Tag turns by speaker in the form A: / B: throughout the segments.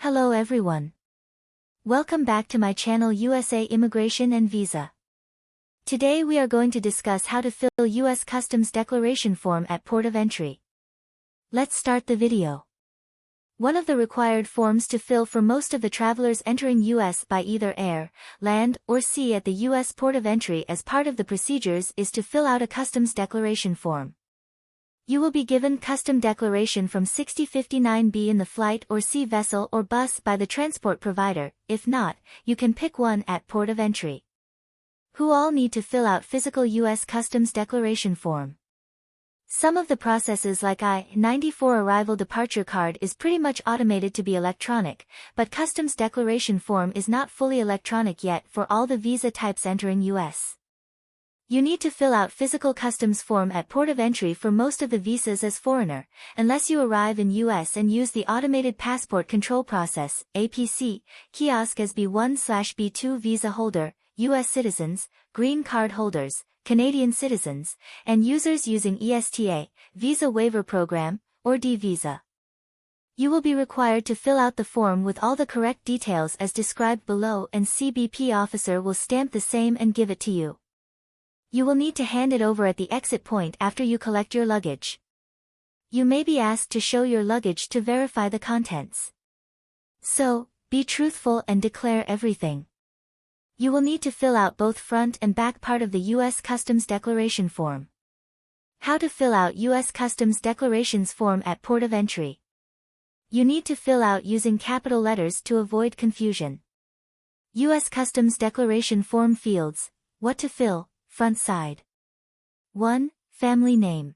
A: Hello everyone. Welcome back to my channel USA Immigration and Visa. Today we are going to discuss how to fill U.S. Customs Declaration form at port of entry. Let's start the video. One of the required forms to fill for most of the travelers entering U.S. by either air, land, or sea at the U.S. port of entry as part of the procedures is to fill out a Customs Declaration form. You will be given Custom Declaration from 6059B in the flight or sea vessel or bus by the transport provider. If not, you can pick one at port of entry. Who all need to fill out physical U.S. Customs Declaration form. Some of the processes like I-94 arrival departure card is pretty much automated to be electronic, but Customs Declaration form is not fully electronic yet for all the visa types entering U.S. You need to fill out physical customs form at port of entry for most of the visas as foreigner, unless you arrive in U.S. and use the Automated Passport Control Process, APC, kiosk as B1/B2 visa holder, U.S. citizens, green card holders, Canadian citizens, and users using ESTA, Visa Waiver Program, or D-Visa. You will be required to fill out the form with all the correct details as described below, and CBP officer will stamp the same and give it to you. You will need to hand it over at the exit point after you collect your luggage. You may be asked to show your luggage to verify the contents. So, be truthful and declare everything. You will need to fill out both front and back part of the U.S. Customs Declaration form. How to fill out U.S. Customs Declarations form at port of entry. You need to fill out using capital letters to avoid confusion. U.S. Customs Declaration form fields. What to fill, front side. 1. Family name.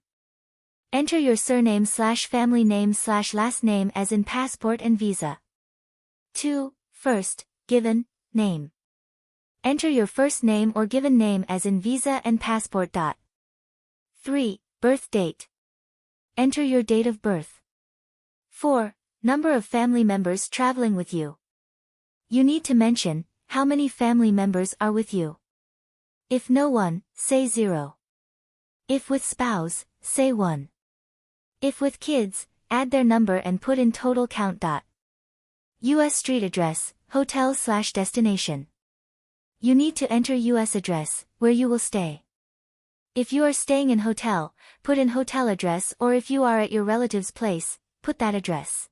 A: Enter your surname/family name/last name as in passport and visa. 2. First, given, name. Enter your first name or given name as in visa and passport. 3. Birth date. Enter your date of birth. 4. Number of family members traveling with you. You need to mention how many family members are with you. If no one, say 0. If with spouse, say 1. If with kids, add their number and put in total count. U.S. street address, hotel/destination. You need to enter U.S. address, where you will stay. If you are staying in hotel, put in hotel address, or if you are at your relative's place, put that address.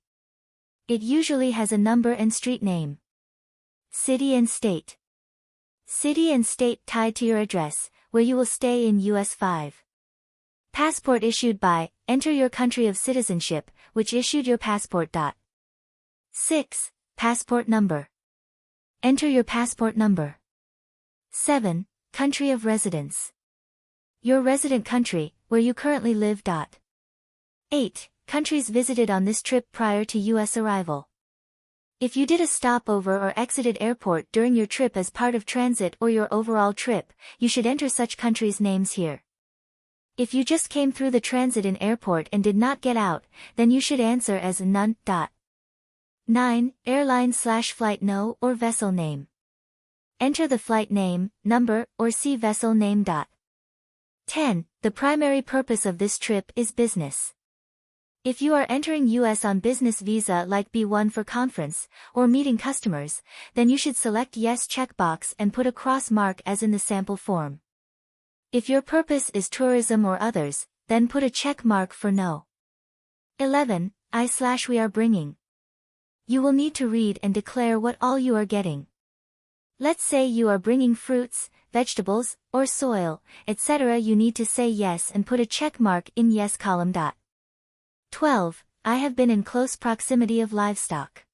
A: It usually has a number and street name. City and state. City and state tied to your address, where you will stay in U.S. 5. Passport issued by, enter your country of citizenship, which issued your passport. 6. Passport number. Enter your passport number. 7. Country of residence. Your resident country, where you currently live. 8. Countries visited on this trip prior to U.S. arrival. If you did a stopover or exited airport during your trip as part of transit or your overall trip, you should enter such countries' names here. If you just came through the transit in airport and did not get out, then you should answer as none. 9. Airline/flight no or vessel name. Enter the flight name, number, or sea vessel name. 10. The primary purpose of this trip is business. If you are entering U.S. on business visa like B1 for conference, or meeting customers, then you should select Yes checkbox and put a cross mark as in the sample form. If your purpose is tourism or others, then put a check mark for No. 11. I/we are bringing. You will need to read and declare what all you are getting. Let's say you are bringing fruits, vegetables, or soil, etc. You need to say yes and put a check mark in Yes column. 12. I have been in close proximity of livestock.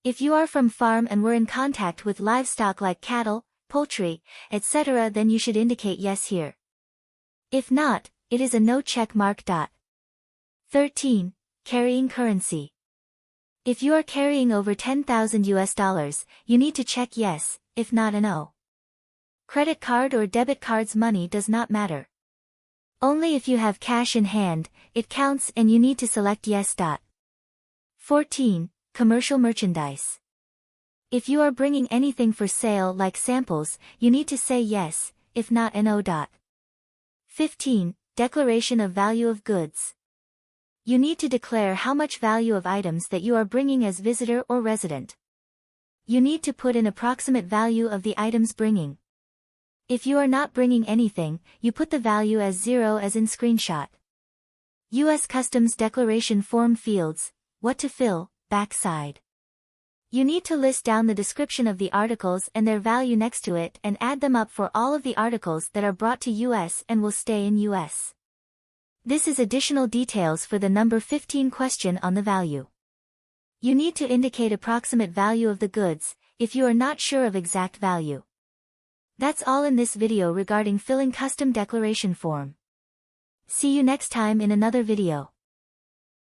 A: If you are from farm and were in contact with livestock like cattle, poultry, etc., then you should indicate yes here. If not, it is a no check mark. 13. Carrying currency. If you are carrying over $10,000, you need to check yes, if not a no. Credit card or debit card's money does not matter. Only if you have cash in hand, it counts and you need to select yes. 14. Commercial merchandise. If you are bringing anything for sale like samples, you need to say yes, if not no. 15. Declaration of value of goods. You need to declare how much value of items that you are bringing as visitor or resident. You need to put an approximate value of the items bringing. If you are not bringing anything, you put the value as 0 as in screenshot. U.S. Customs Declaration Form fields, what to fill, backside. You need to list down the description of the articles and their value next to it and add them up for all of the articles that are brought to U.S. and will stay in U.S. This is additional details for the number 15 question on the value. You need to indicate approximate value of the goods, if you are not sure of exact value. That's all in this video regarding filling custom declaration form. See you next time in another video.